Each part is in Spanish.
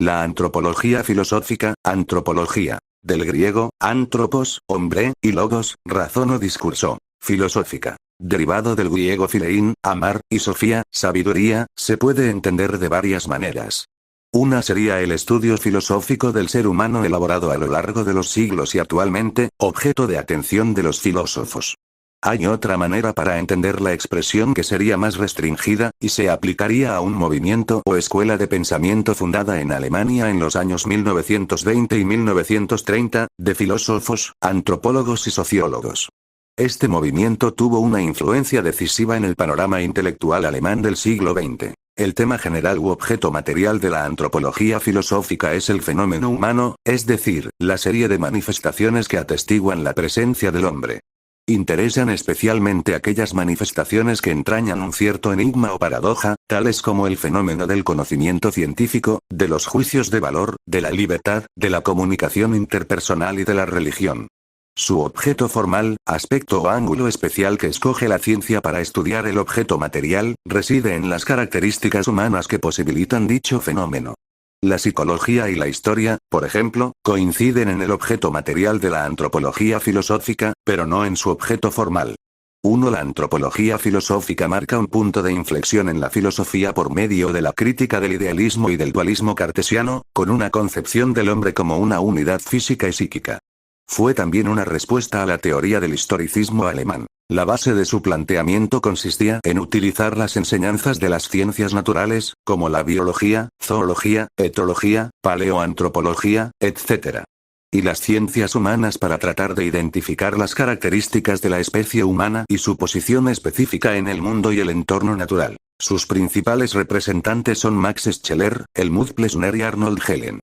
La antropología filosófica, antropología, del griego, antropos, hombre, y logos, razón o discurso, filosófica, derivado del griego philein, amar, y sofía, sabiduría, se puede entender de varias maneras. Una sería el estudio filosófico del ser humano elaborado a lo largo de los siglos y actualmente, objeto de atención de los filósofos. Hay otra manera para entender la expresión que sería más restringida, y se aplicaría a un movimiento o escuela de pensamiento fundada en Alemania en los años 1920 y 1930, de filósofos, antropólogos y sociólogos. Este movimiento tuvo una influencia decisiva en el panorama intelectual alemán del siglo XX. El tema general u objeto material de la antropología filosófica es el fenómeno humano, es decir, la serie de manifestaciones que atestiguan la presencia del hombre. Interesan especialmente aquellas manifestaciones que entrañan un cierto enigma o paradoja, tales como el fenómeno del conocimiento científico, de los juicios de valor, de la libertad, de la comunicación interpersonal y de la religión. Su objeto formal, aspecto o ángulo especial que escoge la ciencia para estudiar el objeto material, reside en las características humanas que posibilitan dicho fenómeno. La psicología y la historia, por ejemplo, coinciden en el objeto material de la antropología filosófica, pero no en su objeto formal. La antropología filosófica marca un punto de inflexión en la filosofía por medio de la crítica del idealismo y del dualismo cartesiano, con una concepción del hombre como una unidad física y psíquica. Fue también una respuesta a la teoría del historicismo alemán. La base de su planteamiento consistía en utilizar las enseñanzas de las ciencias naturales, como la biología, zoología, etología, paleoantropología, etc. Y las ciencias humanas para tratar de identificar las características de la especie humana y su posición específica en el mundo y el entorno natural. Sus principales representantes son Max Scheler, Helmut Plessner y Arnold Helen.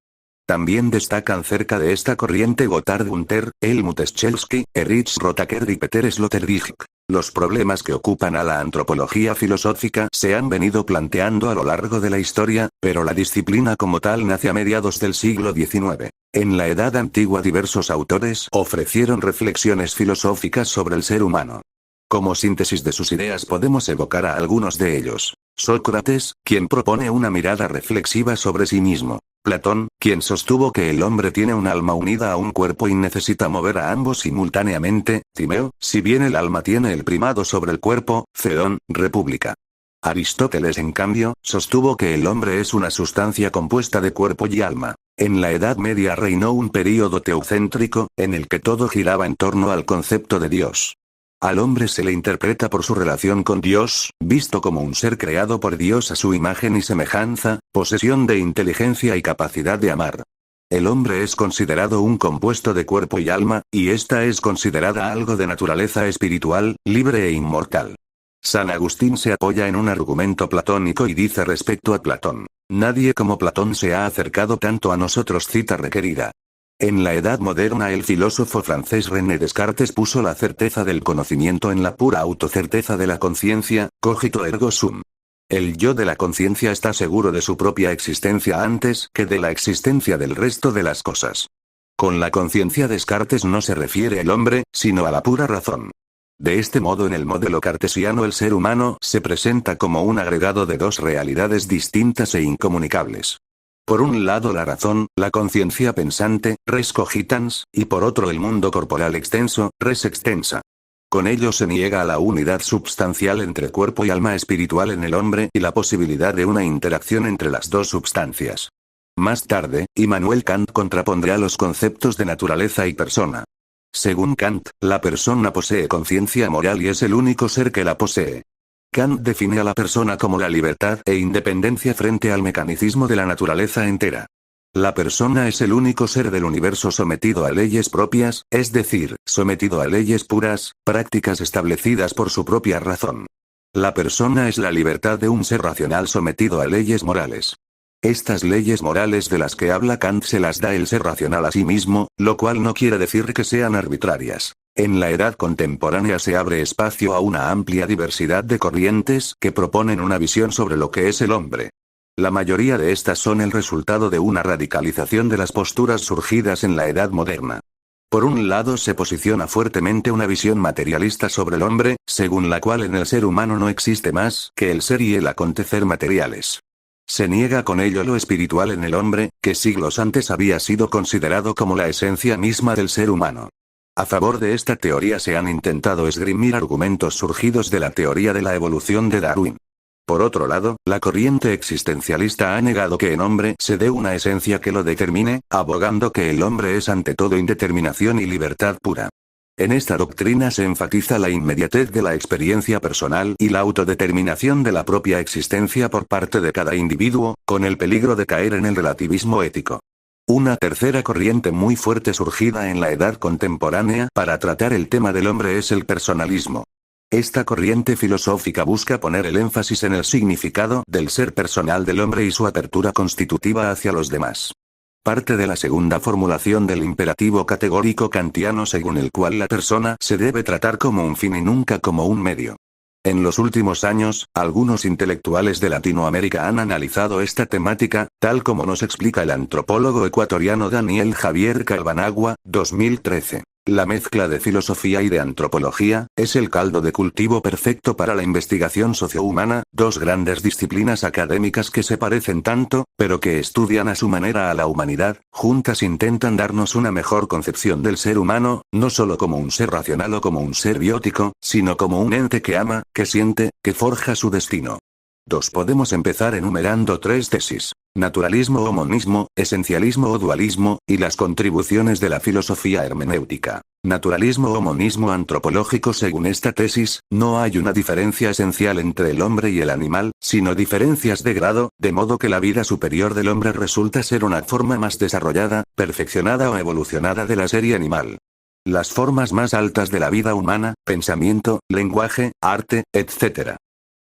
También destacan cerca de esta corriente Gotthard Günther, Helmut Schelsky, Erich Rothacker y Peter Sloterdijk. Los problemas que ocupan a la antropología filosófica se han venido planteando a lo largo de la historia, pero la disciplina como tal nace a mediados del siglo XIX. En la Edad Antigua diversos autores ofrecieron reflexiones filosóficas sobre el ser humano. Como síntesis de sus ideas podemos evocar a algunos de ellos. Sócrates, quien propone una mirada reflexiva sobre sí mismo. Platón, quien sostuvo que el hombre tiene un alma unida a un cuerpo y necesita mover a ambos simultáneamente. Timeo, si bien el alma tiene el primado sobre el cuerpo. Cedón, República. Aristóteles en cambio, sostuvo que el hombre es una sustancia compuesta de cuerpo y alma. En la Edad Media reinó un período teocéntrico, en el que todo giraba en torno al concepto de Dios. Al hombre se le interpreta por su relación con Dios, visto como un ser creado por Dios a su imagen y semejanza, posesión de inteligencia y capacidad de amar. El hombre es considerado un compuesto de cuerpo y alma, y ésta es considerada algo de naturaleza espiritual, libre e inmortal. San Agustín se apoya en un argumento platónico y dice respecto a Platón: nadie como Platón se ha acercado tanto a nosotros. Cita requerida. En la Edad Moderna el filósofo francés René Descartes puso la certeza del conocimiento en la pura autocerteza de la conciencia, cogito ergo sum. El yo de la conciencia está seguro de su propia existencia antes que de la existencia del resto de las cosas. Con la conciencia Descartes no se refiere al hombre, sino a la pura razón. De este modo en el modelo cartesiano el ser humano se presenta como un agregado de dos realidades distintas e incomunicables. Por un lado la razón, la conciencia pensante, res cogitans, y por otro el mundo corporal extenso, res extensa. Con ello se niega a la unidad substancial entre cuerpo y alma espiritual en el hombre y la posibilidad de una interacción entre las dos substancias. Más tarde, Immanuel Kant contrapondrá los conceptos de naturaleza y persona. Según Kant, la persona posee conciencia moral y es el único ser que la posee. Kant define a la persona como la libertad e independencia frente al mecanicismo de la naturaleza entera. La persona es el único ser del universo sometido a leyes propias, es decir, sometido a leyes puras, prácticas establecidas por su propia razón. La persona es la libertad de un ser racional sometido a leyes morales. Estas leyes morales de las que habla Kant se las da el ser racional a sí mismo, lo cual no quiere decir que sean arbitrarias. En la edad contemporánea se abre espacio a una amplia diversidad de corrientes que proponen una visión sobre lo que es el hombre. La mayoría de estas son el resultado de una radicalización de las posturas surgidas en la edad moderna. Por un lado se posiciona fuertemente una visión materialista sobre el hombre, según la cual en el ser humano no existe más que el ser y el acontecer materiales. Se niega con ello lo espiritual en el hombre, que siglos antes había sido considerado como la esencia misma del ser humano. A favor de esta teoría se han intentado esgrimir argumentos surgidos de la teoría de la evolución de Darwin. Por otro lado, la corriente existencialista ha negado que en hombre se dé una esencia que lo determine, abogando que el hombre es ante todo indeterminación y libertad pura. En esta doctrina se enfatiza la inmediatez de la experiencia personal y la autodeterminación de la propia existencia por parte de cada individuo, con el peligro de caer en el relativismo ético. Una tercera corriente muy fuerte surgida en la edad contemporánea para tratar el tema del hombre es el personalismo. Esta corriente filosófica busca poner el énfasis en el significado del ser personal del hombre y su apertura constitutiva hacia los demás. Parte de la segunda formulación del imperativo categórico kantiano según el cual la persona se debe tratar como un fin y nunca como un medio. En los últimos años, algunos intelectuales de Latinoamérica han analizado esta temática, tal como nos explica el antropólogo ecuatoriano Daniel Javier Calvanagua, 2013. La mezcla de filosofía y de antropología es el caldo de cultivo perfecto para la investigación sociohumana, dos grandes disciplinas académicas que se parecen tanto, pero que estudian a su manera a la humanidad. Juntas intentan darnos una mejor concepción del ser humano, no solo como un ser racional o como un ser biótico, sino como un ente que ama, que siente, que forja su destino. Podemos empezar enumerando tres tesis: naturalismo o monismo, esencialismo o dualismo, y las contribuciones de la filosofía hermenéutica. Naturalismo o monismo antropológico. Según esta tesis, no hay una diferencia esencial entre el hombre y el animal, sino diferencias de grado, de modo que la vida superior del hombre resulta ser una forma más desarrollada, perfeccionada o evolucionada de la serie animal. Las formas más altas de la vida humana, pensamiento, lenguaje, arte, etc.,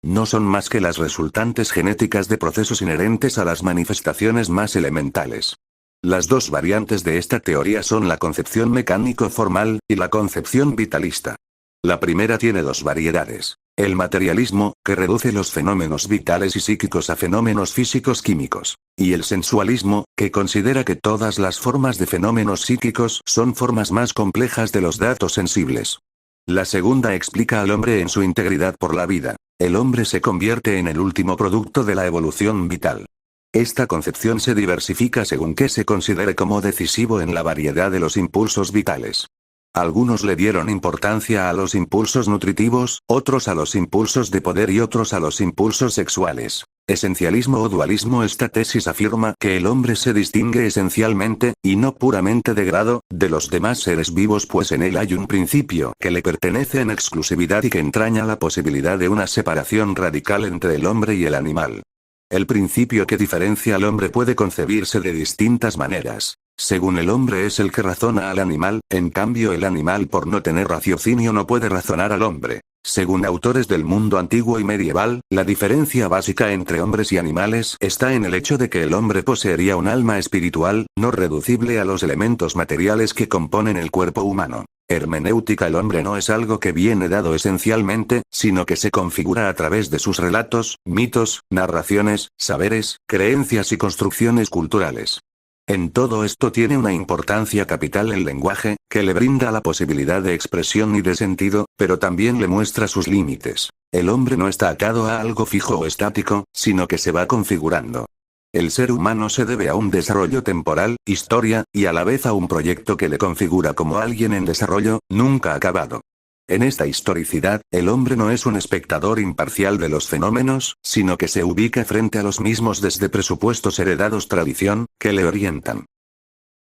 no son más que las resultantes genéticas de procesos inherentes a las manifestaciones más elementales. Las dos variantes de esta teoría son la concepción mecánico-formal, y la concepción vitalista. La primera tiene dos variedades: el materialismo, que reduce los fenómenos vitales y psíquicos a fenómenos físicos-químicos, y el sensualismo, que considera que todas las formas de fenómenos psíquicos son formas más complejas de los datos sensibles. La segunda explica al hombre en su integridad por la vida. El hombre se convierte en el último producto de la evolución vital. Esta concepción se diversifica según qué se considere como decisivo en la variedad de los impulsos vitales. Algunos le dieron importancia a los impulsos nutritivos, otros a los impulsos de poder y otros a los impulsos sexuales. Esencialismo o dualismo. Esta tesis afirma que el hombre se distingue esencialmente, y no puramente de grado, de los demás seres vivos, pues en él hay un principio que le pertenece en exclusividad y que entraña la posibilidad de una separación radical entre el hombre y el animal. El principio que diferencia al hombre puede concebirse de distintas maneras. Según el hombre es el que razona al animal, en cambio el animal por no tener raciocinio no puede razonar al hombre. Según autores del mundo antiguo y medieval, la diferencia básica entre hombres y animales está en el hecho de que el hombre poseería un alma espiritual, no reducible a los elementos materiales que componen el cuerpo humano. Hermenéutica. El hombre no es algo que viene dado esencialmente, sino que se configura a través de sus relatos, mitos, narraciones, saberes, creencias y construcciones culturales. En todo esto tiene una importancia capital el lenguaje, que le brinda la posibilidad de expresión y de sentido, pero también le muestra sus límites. El hombre no está atado a algo fijo o estático, sino que se va configurando. El ser humano se debe a un desarrollo temporal, historia, y a la vez a un proyecto que le configura como alguien en desarrollo, nunca acabado. En esta historicidad, el hombre no es un espectador imparcial de los fenómenos, sino que se ubica frente a los mismos desde presupuestos heredados tradición, que le orientan.